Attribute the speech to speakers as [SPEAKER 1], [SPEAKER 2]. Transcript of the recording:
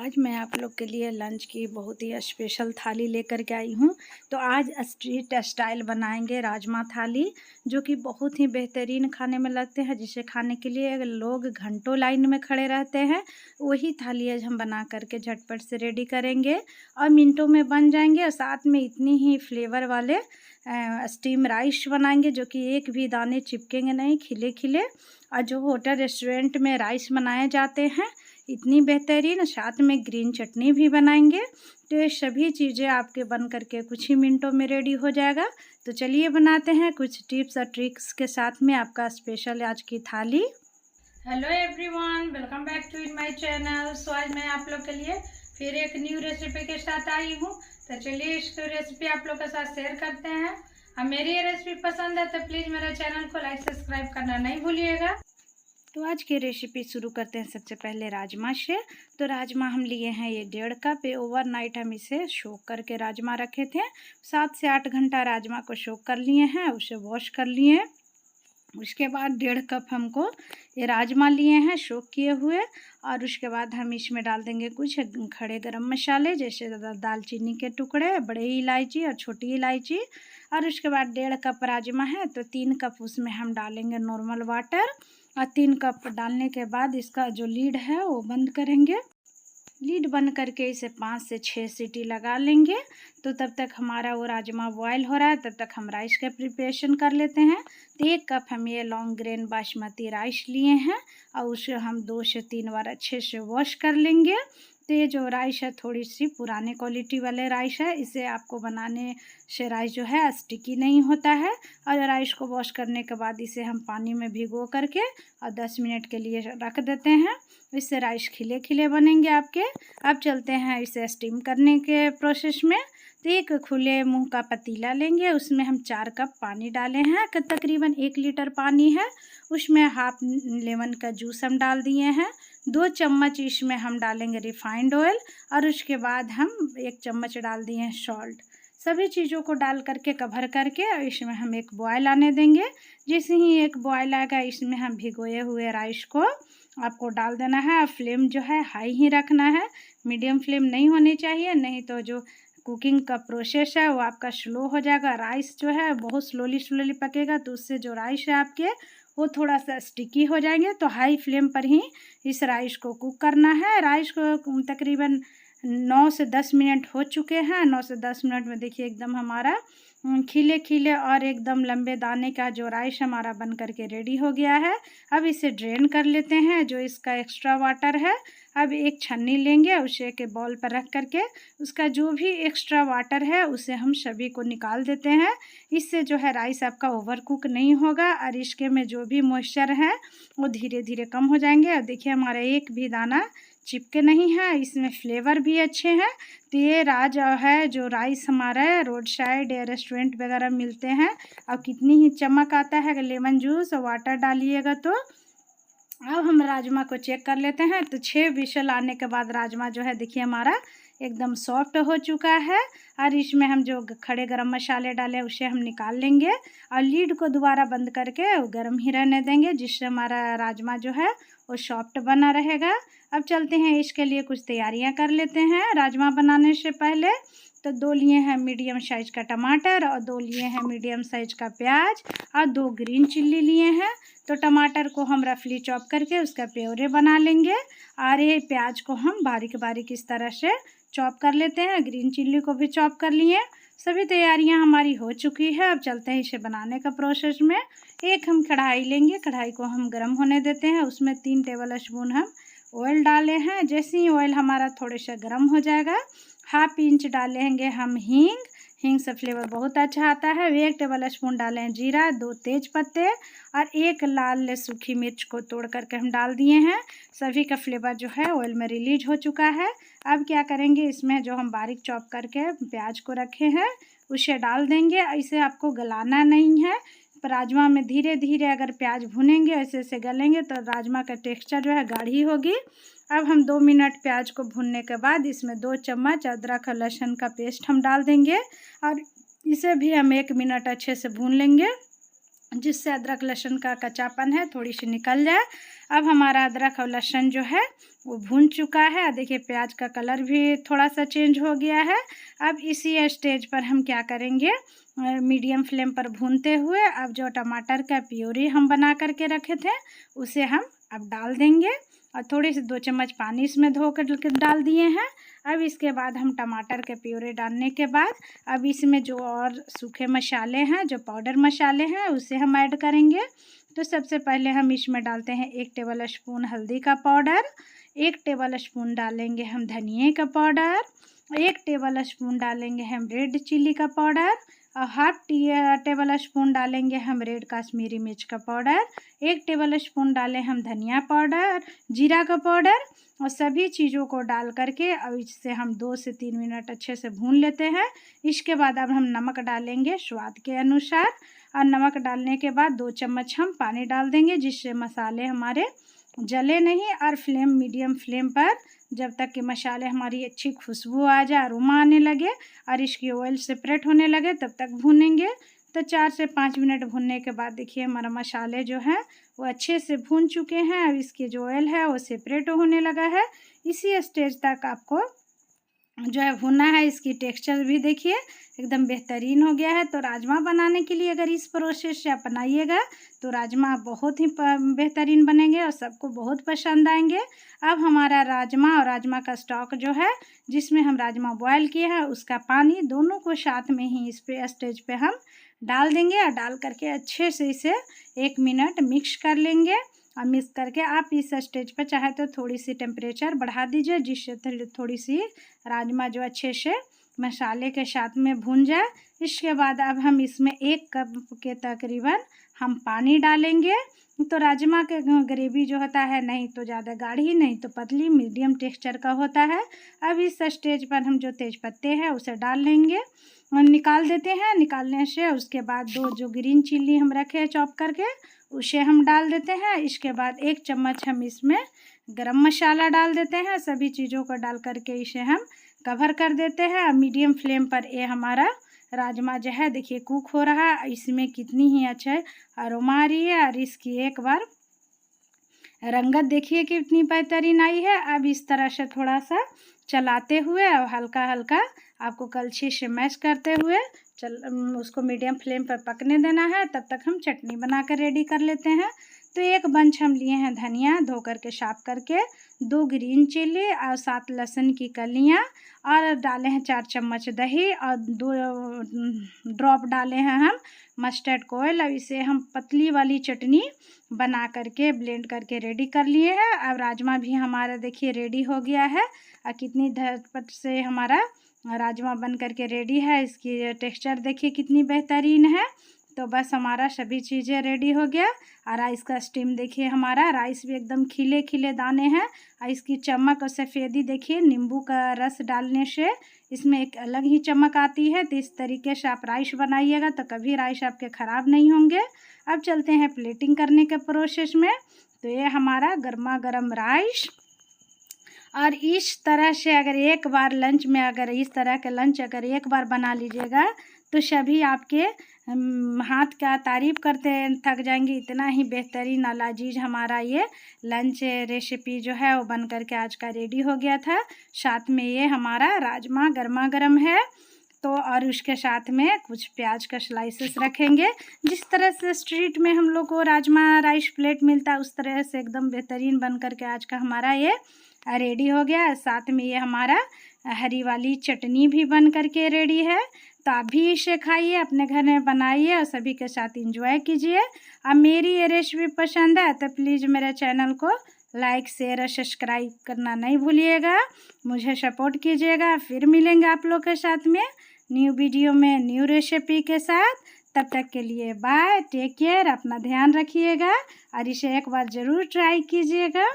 [SPEAKER 1] आज मैं आप लोग के लिए लंच की बहुत ही स्पेशल थाली लेकर के आई हूँ। तो आज स्ट्रीट स्टाइल बनाएंगे राजमा थाली, जो कि बहुत ही बेहतरीन खाने में लगते हैं, जिसे खाने के लिए लोग घंटों लाइन में खड़े रहते हैं। वही थाली आज हम बना करके झटपट से रेडी करेंगे और मिनटों में बन जाएंगे। और साथ में इतनी ही फ्लेवर वाले स्टीम राइस बनाएंगे, जो कि एक भी दाने चिपकेंगे नहीं, खिले खिले। और जो होटल रेस्टोरेंट में राइस बनाए जाते हैं इतनी बेहतरीन, साथ में ग्रीन चटनी भी बनाएंगे। तो ये सभी चीज़ें आपके बन करके कुछ ही मिनटों में रेडी हो जाएगा। तो चलिए बनाते हैं कुछ टिप्स और ट्रिक्स के साथ में आपका स्पेशल आज की थाली। Hello everyone, welcome back to my channel. So आज मैं आप लोग के लिए फिर एक न्यू रेसिपी के साथ आई हूँ। तो चलिए इस रेसिपी आप लोग के साथ शेयर करते हैं। और मेरी ये रेसिपी पसंद है तो प्लीज़ मेरे चैनल को लाइक सब्सक्राइब करना नहीं भूलिएगा। तो आज की रेसिपी शुरू करते हैं सबसे पहले राजमा से। तो राजमा हम लिए हैं ये 1.5 कप। ओवरनाइट हम इसे सोक करके राजमा रखे थे। 7 से 8 घंटा राजमा को सोक कर लिए हैं, उसे वॉश कर लिए। उसके बाद 1.5 कप हमको ये राजमा लिए हैं सोक किए हुए। और उसके बाद हम इसमें डाल देंगे कुछ खड़े गरम मसाले, जैसे दालचीनी के टुकड़े, बड़े इलायची और छोटी इलायची। और उसके बाद 1.5 कप राजमा है तो 3 कप उसमें हम डालेंगे नॉर्मल वाटर। और 3 कप डालने के बाद इसका जो लीड है वो बंद करेंगे। लीड बंद करके इसे 5 से 6 सीटी लगा लेंगे। तो तब तक हमारा वो राजमा बॉयल हो रहा है, तब तक हम राइस का प्रिपरेशन कर लेते हैं। तो 1 कप हम ये लॉन्ग ग्रेन बासमती राइस लिए हैं और उसे हम 2 से 3 बार अच्छे से वॉश कर लेंगे। तो ये जो राइस है थोड़ी सी पुराने क्वालिटी वाले राइस है, इसे आपको बनाने से राइस जो है स्टिकी नहीं होता है। और राइस को वॉश करने के बाद इसे हम पानी में भिगो करके और 10 मिनट के लिए रख देते हैं। इससे राइस खिले खिले बनेंगे आपके। अब चलते हैं इसे स्टीम करने के प्रोसेस में। तो एक खुले मुंह का पतीला लेंगे, उसमें हम 4 कप पानी डाले हैं, तकरीबन 1 लीटर पानी है। उसमें हाफ लेमन का जूस हम डाल दिए हैं। 2 चम्मच इसमें हम डालेंगे रिफाइंड ऑयल। और उसके बाद हम 1 चम्मच डाल दिए हैं सॉल्ट। सभी चीज़ों को डाल करके कवर करके और इसमें हम एक बॉयल आने देंगे। जैसे ही एक बॉयल आएगा इसमें हम भिगोए हुए राइस को आपको डाल देना है। और फ्लेम जो है हाई ही रखना है, मीडियम फ्लेम नहीं होनी चाहिए, नहीं तो जो कुकिंग का प्रोसेस है वो आपका स्लो हो जाएगा। राइस जो है बहुत स्लोली पकेगा, तो उससे जो राइस है आपके वो थोड़ा सा स्टिकी हो जाएंगे। तो हाई फ्लेम पर ही इस राइस को कुक करना है। राइस को तकरीबन 9 से 10 मिनट हो चुके हैं। 9 से 10 मिनट में देखिए एकदम हमारा खिले खिले और एकदम लंबे दाने का जो राइस हमारा बन करके रेडी हो गया है। अब इसे ड्रेन कर लेते हैं जो इसका एक्स्ट्रा वाटर है। अब एक छन्नी लेंगे, उसे के बॉल पर रख करके उसका जो भी एक्स्ट्रा वाटर है उसे हम सभी को निकाल देते हैं। इससे जो है राइस आपका ओवर कुक नहीं होगा और इसके में जो भी मॉइस्चर है वो धीरे धीरे कम हो जाएंगे। और देखिए हमारा एक भी दाना चिपके नहीं है, इसमें फ्लेवर भी अच्छे हैं। तो ये है जो राइस हमारा है रोड साइड या रेस्टोरेंट वगैरह मिलते हैं। और कितनी ही चमक आता है अगर लेमन जूस और वाटर डालिएगा तो। अब हम राजमा को चेक कर लेते हैं। तो 6 विशल आने के बाद राजमा जो है देखिए हमारा एकदम सॉफ्ट हो चुका है। और इसमें हम जो खड़े गरम मसाले डाले उसे हम निकाल लेंगे और लीड को दोबारा बंद करके गर्म ही रहने देंगे, जिससे हमारा राजमा जो है वो सॉफ्ट बना रहेगा। अब चलते हैं इसके लिए कुछ तैयारियां कर लेते हैं राजमा बनाने से पहले। तो 2 लिए हैं मीडियम साइज का टमाटर और 2 लिए हैं मीडियम साइज का प्याज और 2 ग्रीन चिल्ली लिए हैं। तो टमाटर को हम रफली चॉप करके उसका प्योरे बना लेंगे और ये प्याज को हम बारीक बारीक इस तरह से चॉप कर लेते हैं। ग्रीन चिल्ली को भी चॉप कर लिए। सभी तैयारियां हमारी हो चुकी है। अब चलते हैं इसे बनाने का प्रोसेस में। एक हम कढ़ाई लेंगे, कढ़ाई को हम गर्म होने देते हैं। उसमें 3 टेबल स्पून हम ऑयल डाले हैं। जैसे ही ऑयल हमारा थोड़े से गर्म हो जाएगा, हाफ इंच डालेंगे हम हींग। हींग से फ्लेवर बहुत अच्छा आता है। 1 टेबल स्पून डालें जीरा, 2 तेज पत्ते और 1 लाल सूखी मिर्च को तोड़ करके हम डाल दिए हैं। सभी का फ्लेवर जो है ऑयल में रिलीज हो चुका है। अब क्या करेंगे, इसमें जो हम बारीक चॉप करके प्याज को रखे हैं उसे डाल देंगे। इसे आपको गलाना नहीं है, पर राजमा में धीरे धीरे अगर प्याज भुनेंगे ऐसे ऐसे गलेंगे तो राजमा का टेक्सचर जो है गाढ़ी होगी। अब हम 2 मिनट प्याज को भुनने के बाद इसमें 2 चम्मच अदरक और लहसुन का पेस्ट हम डाल देंगे और इसे भी हम 1 मिनट अच्छे से भून लेंगे, जिससे अदरक लहसुन का कच्चापन है थोड़ी सी निकल जाए। अब हमारा अदरक और लहसुन जो है वो भून चुका है। देखिए प्याज का कलर भी थोड़ा सा चेंज हो गया है। अब इसी स्टेज पर हम क्या करेंगे, मीडियम फ्लेम पर भूनते हुए अब जो टमाटर का प्यूरी हम बना करके रखे थे उसे हम अब डाल देंगे और थोड़े से 2 चम्मच पानी इसमें धो कर डाल दिए हैं। अब इसके बाद हम टमाटर के प्यूरी डालने के बाद अब इसमें जो और सूखे मसाले हैं, जो पाउडर मसाले हैं, उसे हम ऐड करेंगे। तो सबसे पहले हम इसमें डालते हैं 1 टेबल स्पून हल्दी का पाउडर, 1 टेबल स्पून डालेंगे हम धनिए का पाउडर, 1 टेबल स्पून डालेंगे हम रेड चिल्ली का पाउडर और हाफ टेबल स्पून डालेंगे हम रेड कश्मीरी मिर्च का पाउडर, 1 टेबल स्पून डालें हम धनिया पाउडर, जीरा का पाउडर और सभी चीज़ों को डाल करके अब इससे हम 2 से 3 मिनट अच्छे से भून लेते हैं। इसके बाद अब हम नमक डालेंगे स्वाद के अनुसार और नमक डालने के बाद 2 चम्मच हम पानी डाल देंगे जिससे मसाले हमारे जले नहीं और फ्लेम मीडियम फ्लेम पर जब तक कि मसाले हमारी अच्छी खुशबू आ जाए, अरोमा आने लगे और इसकी ऑयल सेपरेट होने लगे तब तक भूनेंगे। तो 4 से 5 मिनट भूनने के बाद देखिए हमारा मसाले जो हैं वो अच्छे से भून चुके हैं और इसकी जो ऑयल है वो सेपरेट होने लगा है। इसी स्टेज तक आपको जो है भुना है। इसकी टेक्सचर भी देखिए एकदम बेहतरीन हो गया है। तो राजमा बनाने के लिए अगर इस प्रोसेस से अपनाइएगा तो राजमा बहुत ही बेहतरीन बनेंगे और सबको बहुत पसंद आएंगे। अब हमारा राजमा और राजमा का स्टॉक जो है जिसमें हम राजमा बॉयल किए हैं उसका पानी दोनों को साथ में ही इस पे स्टेज पे हम डाल देंगे और डाल करके अच्छे से इसे 1 मिनट मिक्स कर लेंगे। और मिक्स करके आप इस स्टेज पर चाहे तो थोड़ी सी टेम्परेचर बढ़ा दीजिए जिससे थोड़ी सी राजमा जो अच्छे से मसाले के साथ में भून जाए। इसके बाद अब हम इसमें 1 कप के तकरीबन हम पानी डालेंगे। तो राजमा के ग्रेवी जो होता है नहीं तो ज़्यादा गाढ़ी नहीं तो पतली मीडियम टेक्सचर का होता है। अब इस स्टेज पर हम जो तेज पत्ते हैं उसे डाल लेंगे और निकाल देते हैं। निकालने से उसके बाद 2 जो ग्रीन चिल्ली हम रखे हैं चॉप करके उसे हम डाल देते हैं। इसके बाद 1 चम्मच हम इसमें गरम मसाला डाल देते हैं। सभी चीज़ों को डाल करके इसे हम कवर कर देते हैं। मीडियम फ्लेम पर ये हमारा राजमा जो है देखिए कुक हो रहा है। इसमें कितनी ही अच्छा अरोमा आ रही है और इसकी एक बार रंगत देखिए कितनी बेहतरीन आई है। अब इस तरह से थोड़ा सा चलाते हुए और हल्का हल्का आपको कलछी से मैश करते हुए उसको मीडियम फ्लेम पर पकने देना है। तब तक हम चटनी बना कर रेडी कर लेते हैं। तो 1 बंच हम लिए हैं धनिया धो करके साफ करके, 2 ग्रीन चिल्ली और 7 लहसुन की कलियां और डाले हैं 4 चम्मच दही और 2 ड्रॉप डाले हैं हम मस्टर्ड ऑयल। अब इसे हम पतली वाली चटनी बना करके ब्लेंड करके रेडी कर लिए हैं। अब राजमा भी हमारा देखिए रेडी हो गया है और कितनी झटपट से हमारा राजमा बन करके रेडी है। इसकी टेक्सचर देखिए कितनी बेहतरीन है। तो बस हमारा सभी चीज़ें रेडी हो गया और राइस का स्टीम देखिए हमारा राइस भी एकदम खिले खिले दाने हैं और इसकी चमक और सफ़ेदी देखिए नींबू का रस डालने से इसमें एक अलग ही चमक आती है। तो इस तरीके से आप राइस बनाइएगा तो कभी राइस आपके ख़राब नहीं होंगे। अब चलते हैं प्लेटिंग करने के प्रोसेस में। तो ये हमारा गर्मा गर्म राइस और इस तरह से अगर एक बार लंच में अगर इस तरह के लंच अगर एक बार बना लीजिएगा तो सभी आपके हाथ का तारीफ़ करते थक जाएंगे। इतना ही बेहतरीन और लजीज हमारा ये लंच रेसिपी जो है वो बन करके आज का रेडी हो गया था। साथ में ये हमारा राजमा गर्मा गर्म है तो और उसके साथ में कुछ प्याज का स्लाइसेस रखेंगे। जिस तरह से स्ट्रीट में हम लोग को राजमा राइस प्लेट मिलता है उस तरह से एकदम बेहतरीन बन करके आज का हमारा ये रेडी हो गया। साथ में ये हमारा हरी वाली चटनी भी बन करके रेडी है। तो आप भी इसे खाइए, अपने घर में बनाइए और सभी के साथ एंजॉय कीजिए। अब मेरी ये रेसिपी पसंद है तो प्लीज़ मेरे चैनल को लाइक शेयर और सब्सक्राइब करना नहीं भूलिएगा, मुझे सपोर्ट कीजिएगा। फिर मिलेंगे आप लोग के साथ में न्यू वीडियो में न्यू रेसिपी के साथ। तब तक के लिए बाय, टेक केयर, अपना ध्यान रखिएगा और इसे एक बार ज़रूर ट्राई कीजिएगा।